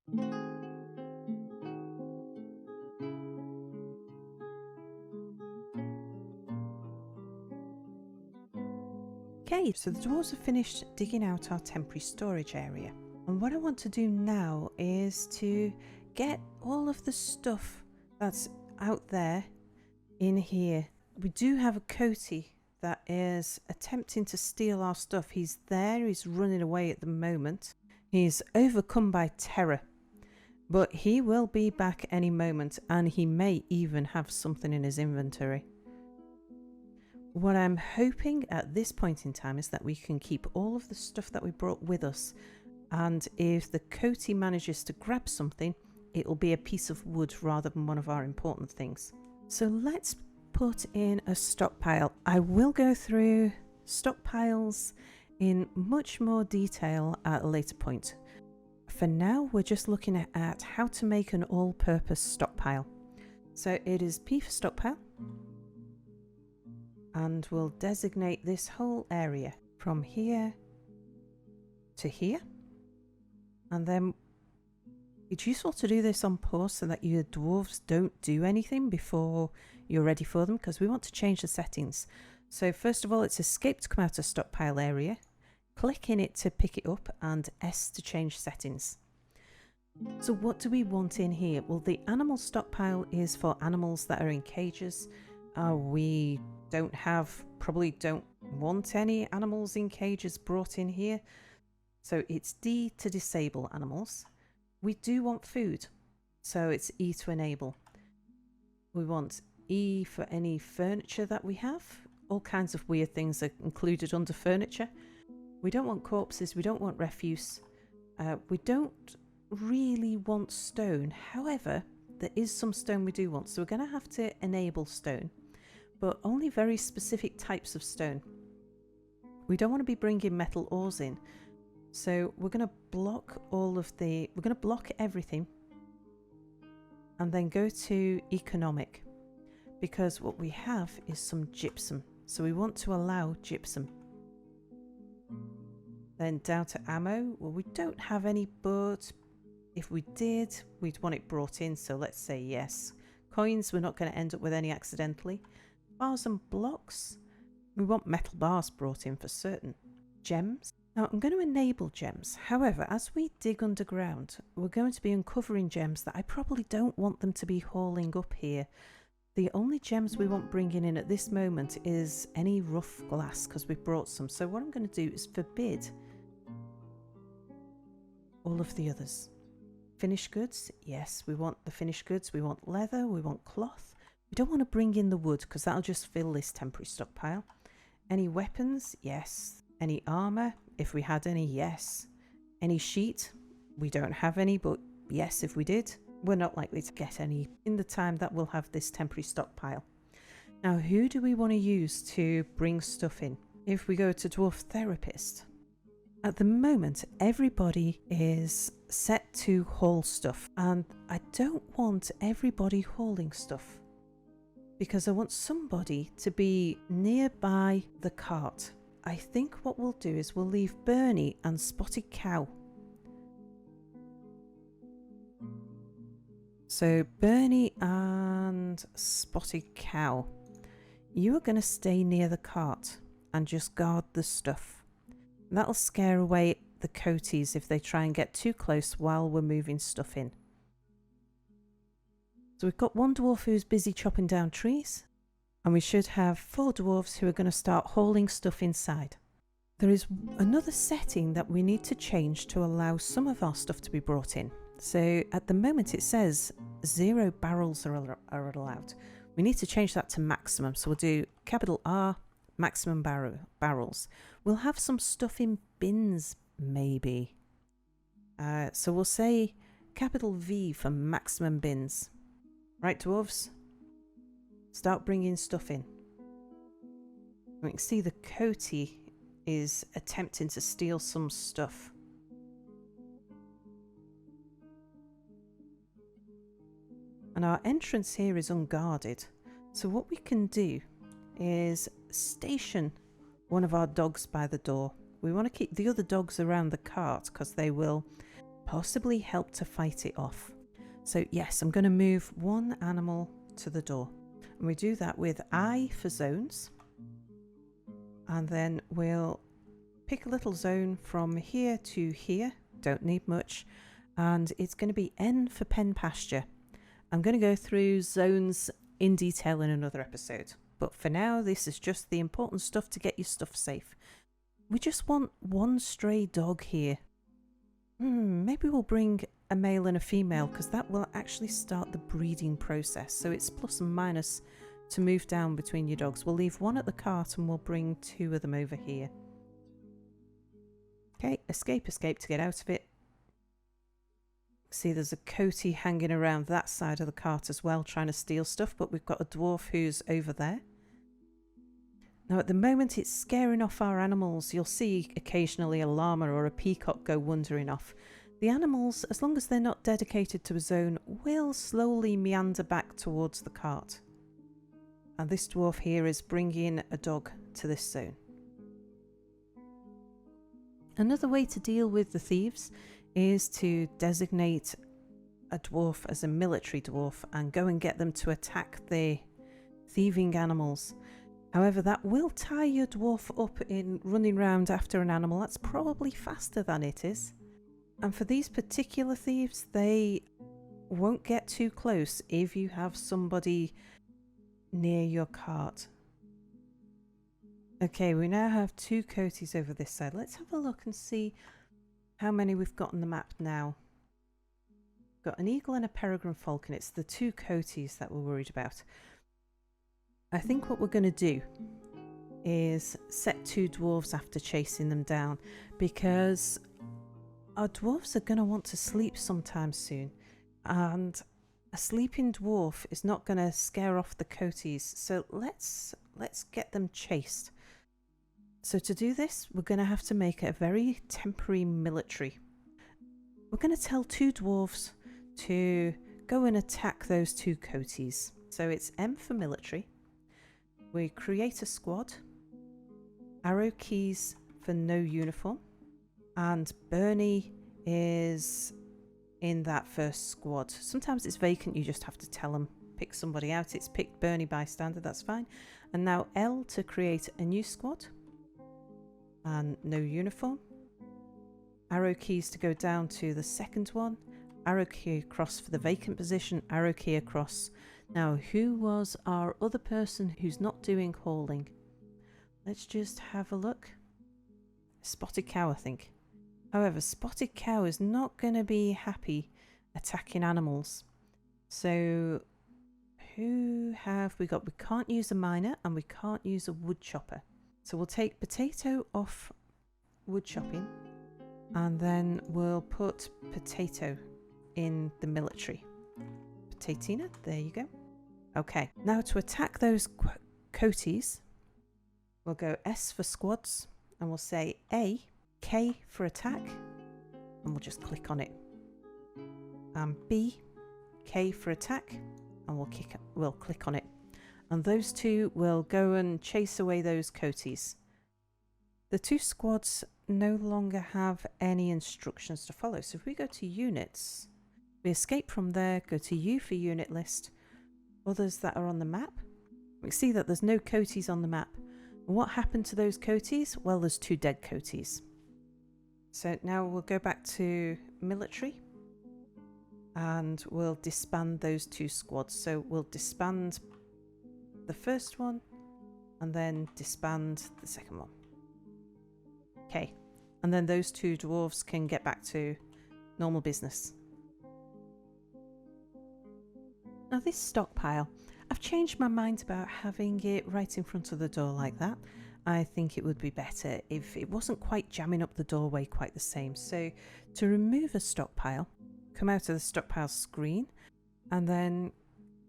Okay, so the dwarves have finished digging out our temporary storage area. And what I want to do now is to get all of the stuff that's out there in here. We do have a Coty that is attempting to steal our stuff. He's there, he's running away at the moment. He's overcome by terror, but he will be back any moment, and he may even have something in his inventory. What I'm hoping at this point in time is that we can keep all of the stuff that we brought with us, and if the Coty manages to grab something, it will be a piece of wood rather than one of our important things. So let's put in a stockpile. I will go through stockpiles in much more detail at a later point. For now, we're just looking at how to make an all-purpose stockpile. So it is P for stockpile, and we'll designate this whole area from here to here. And then it's useful to do this on pause so that your dwarves don't do anything before you're ready for them, because we want to change the settings. So first of all, it's escape to come out of stockpile area, click in it to pick it up, and S to change settings. So what do we want in here? Well, the animal stockpile is for animals that are in cages. We probably don't want any animals in cages brought in here. So it's D to disable animals. We do want food, so it's E to enable. We want E for any furniture that we have. All kinds of weird things are included under furniture. We don't want corpses, we don't want refuse. We don't really want stone. However, there is some stone we do want, so we're going to have to enable stone, but only very specific types of stone. We don't want to be bringing metal ores in. So we're going to block we're going to block everything and then go to economic, because what we have is some gypsum. So we want to allow gypsum. Then down to ammo. Well, we don't have any, but if we did, we'd want it brought in. So let's say yes. Coins, we're not going to end up with any accidentally. Bars and blocks. We want metal bars brought in for certain. Gems. Now I'm going to enable gems. However, as we dig underground, we're going to be uncovering gems that I probably don't want them to be hauling up here. The only gems we want bringing in at this moment is any rough glass, because we've brought some. So what I'm going to do is forbid all of the others. Finished goods, yes, we want the finished goods. We want leather, we want cloth. We don't want to bring in the wood because that'll just fill this temporary stockpile. Any weapons, yes. Any armor, if we had any, yes. Any sheet, we don't have any, but yes, if we did. We're not likely to get any in the time that we'll have this temporary stockpile. Now, who do we want to use to bring stuff in? If we go to Dwarf Therapist, at the moment, everybody is set to haul stuff, and I don't want everybody hauling stuff because I want somebody to be nearby the cart. I think what we'll do is we'll leave Bernie and Spotted Cow. So Bernie and Spotted Cow, you are going to stay near the cart and just guard the stuff. That'll scare away the Coties if they try and get too close while we're moving stuff in. So we've got one dwarf who's busy chopping down trees, and we should have 4 dwarves who are going to start hauling stuff inside. There is another setting that we need to change to allow some of our stuff to be brought in. So at the moment it says 0 barrels are allowed. We need to change that to maximum. So we'll do capital R, maximum barrels. We'll have some stuff in bins maybe. So we'll say capital V for maximum bins. Right, dwarves? Start bringing stuff in. We can see the Coty is attempting to steal some stuff. And our entrance here is unguarded. So what we can do is station one of our dogs by the door. We want to keep the other dogs around the cart because they will possibly help to fight it off. So yes, I'm going to move one animal to the door. And we do that with I for zones. And then we'll pick a little zone from here to here. Don't need much. And it's going to be N for pen pasture. I'm going to go through zones in detail in another episode. But for now, this is just the important stuff to get your stuff safe. We just want one stray dog here. Maybe we'll bring a male and a female, because that will actually start the breeding process. So it's plus and minus to move down between your dogs. We'll leave one at the cart and we'll bring two of them over here. Okay, escape to get out of it. See, there's a coyote hanging around that side of the cart as well, trying to steal stuff, but we've got a dwarf who's over there. Now at the moment it's scaring off our animals. You'll see occasionally a llama or a peacock go wandering off. The animals, as long as they're not dedicated to a zone, will slowly meander back towards the cart. And this dwarf here is bringing a dog to this zone. Another way to deal with the thieves is to designate a dwarf as a military dwarf and go and get them to attack the thieving animals. However, that will tie your dwarf up in running around after an animal. That's probably faster than it is. And for these particular thieves, they won't get too close if you have somebody near your cart. Okay, we now have two coyotes over this side. Let's have a look and see how many we've got on the map now. We've got an eagle and a peregrine falcon. It's the two coyotes that we're worried about. I think what we're going to do is set two dwarves after chasing them down, because our dwarves are going to want to sleep sometime soon, and a sleeping dwarf is not going to scare off the coyotes. So let's get them chased. So to do this, we're going to have to make a very temporary military. We're going to tell two dwarves to go and attack those two coyotes. So it's M for military. We create a squad, arrow keys for no uniform, and Bernie is in that first squad. Sometimes it's vacant, you just have to tell them, pick somebody out. It's picked Bernie by standard, that's fine. And now L to create a new squad, and no uniform. Arrow keys to go down to the second one, arrow key across for the vacant position, arrow key across. Now, who was our other person who's not doing hauling? Let's just have a look. Spotted Cow, I think. However, Spotted Cow is not going to be happy attacking animals. So, who have we got? We can't use a miner and we can't use a wood chopper. So we'll take Potato off wood chopping, and then we'll put Potato in the military. Potatina, there you go. Okay, now to attack those coyotes, we'll go S for squads, and we'll say A, K for attack, and we'll just click on it. And B, K for attack, and we'll click on it. And those two will go and chase away those coyotes. The two squads no longer have any instructions to follow. So if we go to units, we escape from there, go to U for unit list, others that are on the map. We see that there's no coyotes on the map. And what happened to those coyotes? Well, there's two dead coyotes. So now we'll go back to military and we'll disband those two squads. So we'll disband the first one and then disband the second one. Okay, and then those two dwarves can get back to normal business. Now this stockpile, I've changed my mind about having it right in front of the door like that. I think it would be better if it wasn't quite jamming up the doorway quite the same. So to remove a stockpile, come out of the stockpile screen and then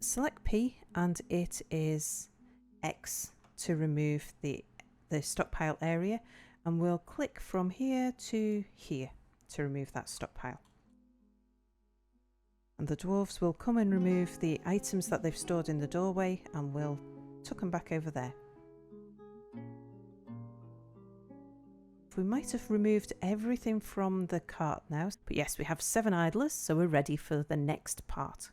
select P, and it is X to remove the stockpile area, and we'll click from here to here to remove that stockpile. And the dwarves will come and remove the items that they've stored in the doorway, and we'll tuck them back over there. We might have removed everything from the cart now. But yes, we have 7 idlers, so we're ready for the next part.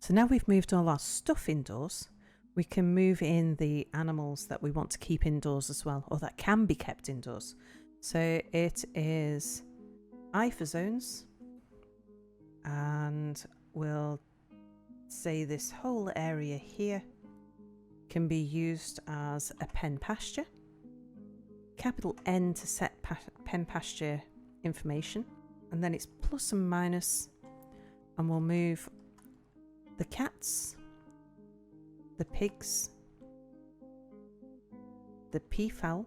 So now we've moved all our stuff indoors, we can move in the animals that we want to keep indoors as well, or that can be kept indoors. So it is I for zones, and we'll say this whole area here can be used as a pen pasture. Capital N to set pen pasture information, and then it's plus and minus, and we'll move the cats, the pigs, the peafowl,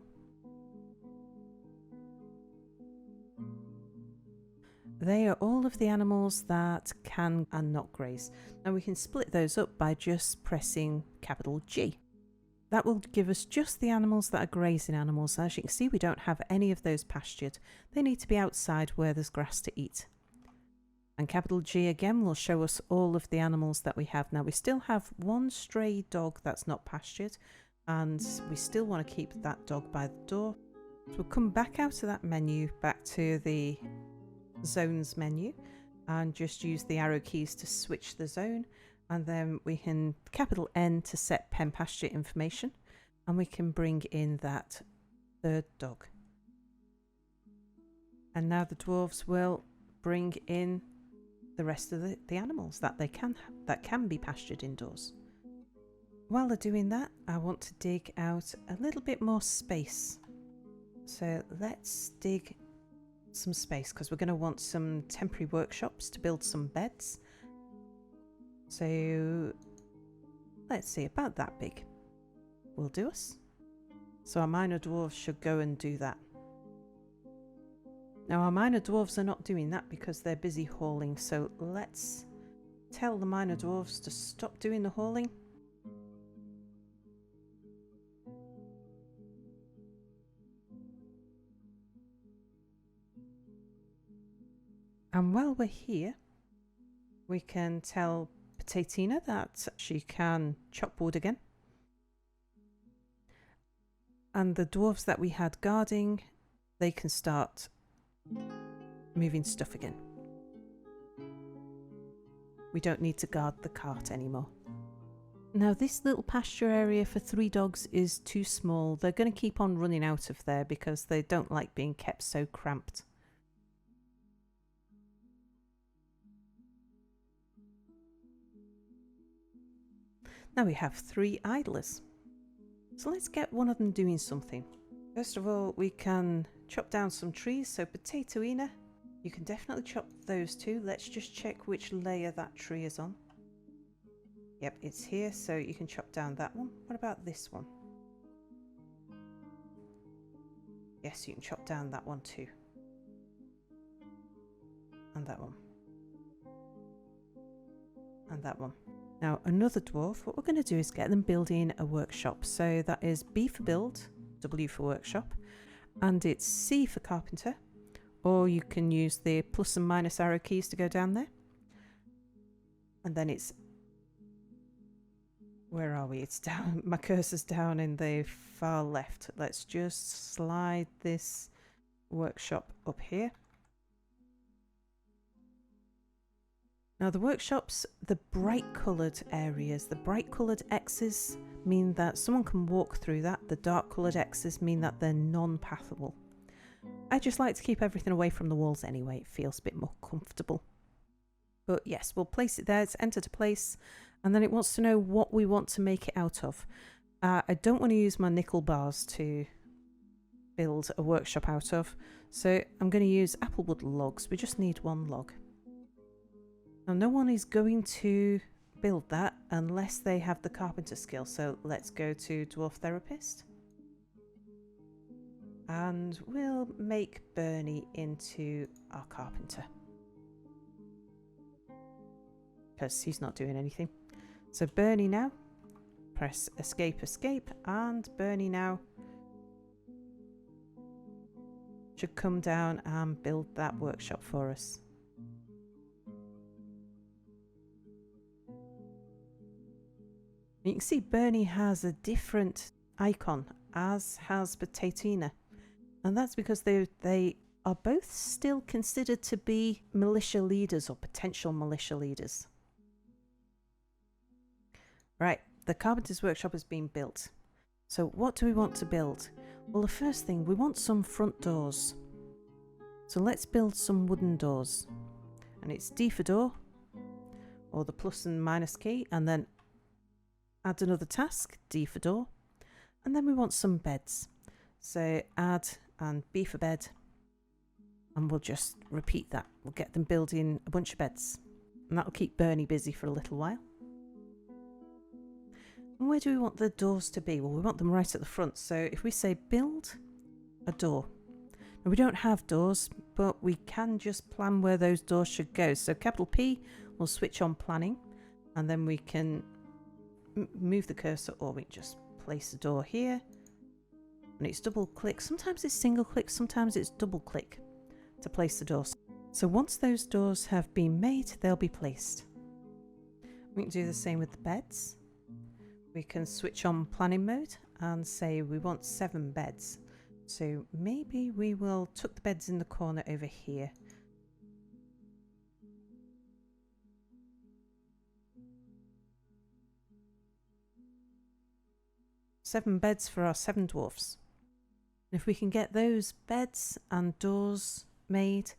they are all of the animals that can and not graze. Now we can split those up by just pressing capital G. That will give us just the animals that are grazing animals. As you can see, we don't have any of those pastured. They need to be outside where there's grass to eat. And capital G again will show us all of the animals that we have. Now we still have one stray dog that's not pastured, and we still want to keep that dog by the door. So we'll come back out of that menu, back to the zones menu, and just use the arrow keys to switch the zone, and then we can capital N to set pen pasture information, and we can bring in that third dog. And now the dwarves will bring in the rest of the animals that can be pastured indoors. While they're doing that, I want to dig out a little bit more space. So let's dig some space, because we're going to want some temporary workshops to build some beds. So let's see, about that big will do us. So our minor dwarves should go and do that. Now our minor dwarves are not doing that because they're busy hauling, so let's tell the minor dwarves to stop doing the hauling. And while we're here, we can tell Potatina that she can chop wood again. And the dwarves that we had guarding, they can start moving stuff again. We don't need to guard the cart anymore. Now this little pasture area for 3 dogs is too small. They're going to keep on running out of there because they don't like being kept so cramped. Now we have 3 idlers. So let's get one of them doing something. First of all, we can chop down some trees. So Potatoina, you can definitely chop those 2. Let's just check which layer that tree is on. Yep, it's here, so you can chop down that one. What about this one? Yes, you can chop down that one too. And that one. And that one. Now another dwarf, what we're going to do is get them building a workshop. So that is B for build, W for workshop, and it's C for carpenter, or you can use the plus and minus arrow keys to go down there. And then it's, where are we? It's down, my cursor's down in the far left. Let's just slide this workshop up here. Now the workshops, the bright coloured areas, the bright coloured X's mean that someone can walk through that. The dark coloured X's mean that they're non-pathable. I just like to keep everything away from the walls anyway. It feels a bit more comfortable. But yes, we'll place it there. It's enter to place. And then it wants to know what we want to make it out of. I don't want to use my nickel bars to build a workshop out of. So I'm going to use applewood logs. We just need 1 log. Now no one is going to build that unless they have the carpenter skill. So let's go to Dwarf Therapist. And we'll make Bernie into our carpenter. Because he's not doing anything. So Bernie now. Press escape, escape. And Bernie now should come down and build that workshop for us. You can see Bernie has a different icon, as has Potatina. And that's because they are both still considered to be militia leaders or potential militia leaders. Right, the carpenter's workshop has been built. So what do we want to build? Well, the first thing, we want some front doors. So let's build some wooden doors. And it's D for door, or the plus and minus key, and then add another task, D for door. And then we want some beds. So add and B for bed. And we'll just repeat that. We'll get them building a bunch of beds. And that'll keep Bernie busy for a little while. And where do we want the doors to be? Well, we want them right at the front. So if we say build a door. Now we don't have doors, but we can just plan where those doors should go. So capital P will switch on planning. And then we can move the cursor, or we can just place a door here. And it's double click. Sometimes it's single click, sometimes it's double click to place the doors. So once those doors have been made, they'll be placed. We can do the same with the beds. We can switch on planning mode and say we want 7 beds. So maybe we will tuck the beds in the corner over here. Seven beds for our 7 dwarfs. And if we can get those beds and doors made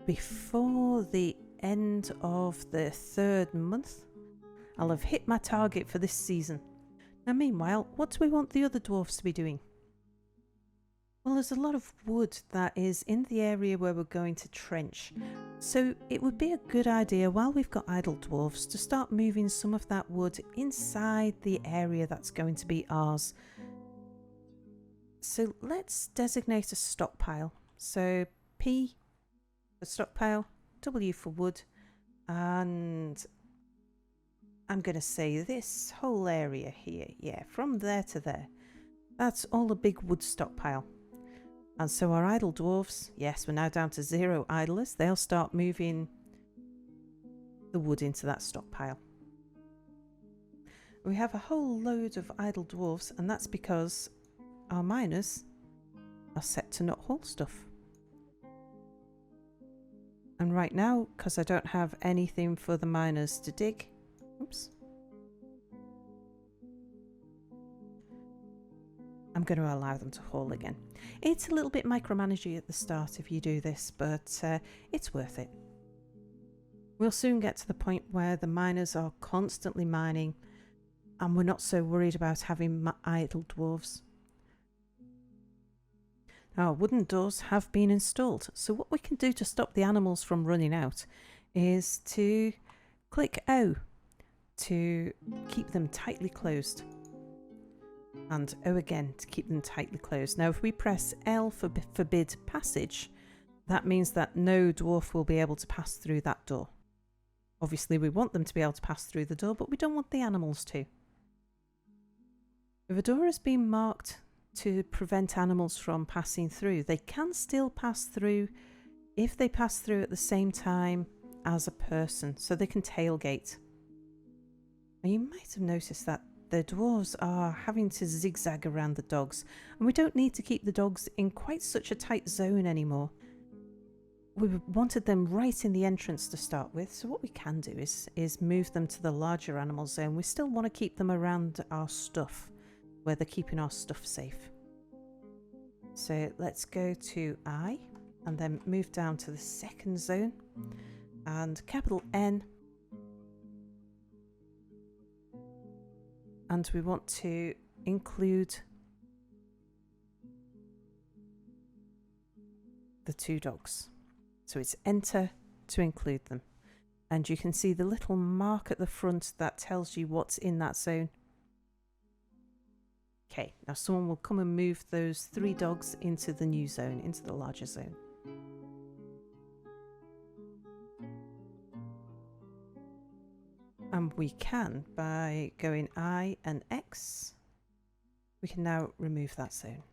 before the end of the 3rd month, I'll have hit my target for this season. Now meanwhile, what do we want the other dwarfs to be doing? Well, there's a lot of wood that is in the area where we're going to trench. So it would be a good idea, while we've got idle dwarfs, to start moving some of that wood inside the area that's going to be ours. So let's designate a stockpile. So P for stockpile, W for wood, and I'm going to say this whole area here, yeah, from there to there. That's all a big wood stockpile. And so our idle dwarfs, yes, we're now down to 0 idlers. They'll start moving the wood into that stockpile. We have a whole load of idle dwarfs, and that's because our miners are set to not haul stuff. And right now, because I don't have anything for the miners to dig, oops, I'm going to allow them to haul again. It's a little bit micromanagey at the start if you do this, but it's worth it. We'll soon get to the point where the miners are constantly mining and we're not so worried about having idle dwarves. Our wooden doors have been installed, so what we can do to stop the animals from running out is to click O to keep them tightly closed, and O again to keep them tightly closed. Now if we press L for forbid passage, that means that no dwarf will be able to pass through that door. Obviously we want them to be able to pass through the door, but we don't want the animals to. If a door has been marked to prevent animals from passing through, they can still pass through if they pass through at the same time as a person, so they can tailgate. And you might have noticed that the dwarves are having to zigzag around the dogs, and we don't need to keep the dogs in quite such a tight zone anymore. We wanted them right in the entrance to start with, so what we can do is move them to the larger animal zone. We still want to keep them around our stuff, where they're keeping our stuff safe. So let's go to I and then move down to the 2nd zone and capital N, and we want to include the 2 dogs. So it's enter to include them, and you can see the little mark at the front that tells you what's in that zone. Okay, now someone will come and move those 3 dogs into the new zone, into the larger zone. And we can, by going I and X, we can now remove that zone.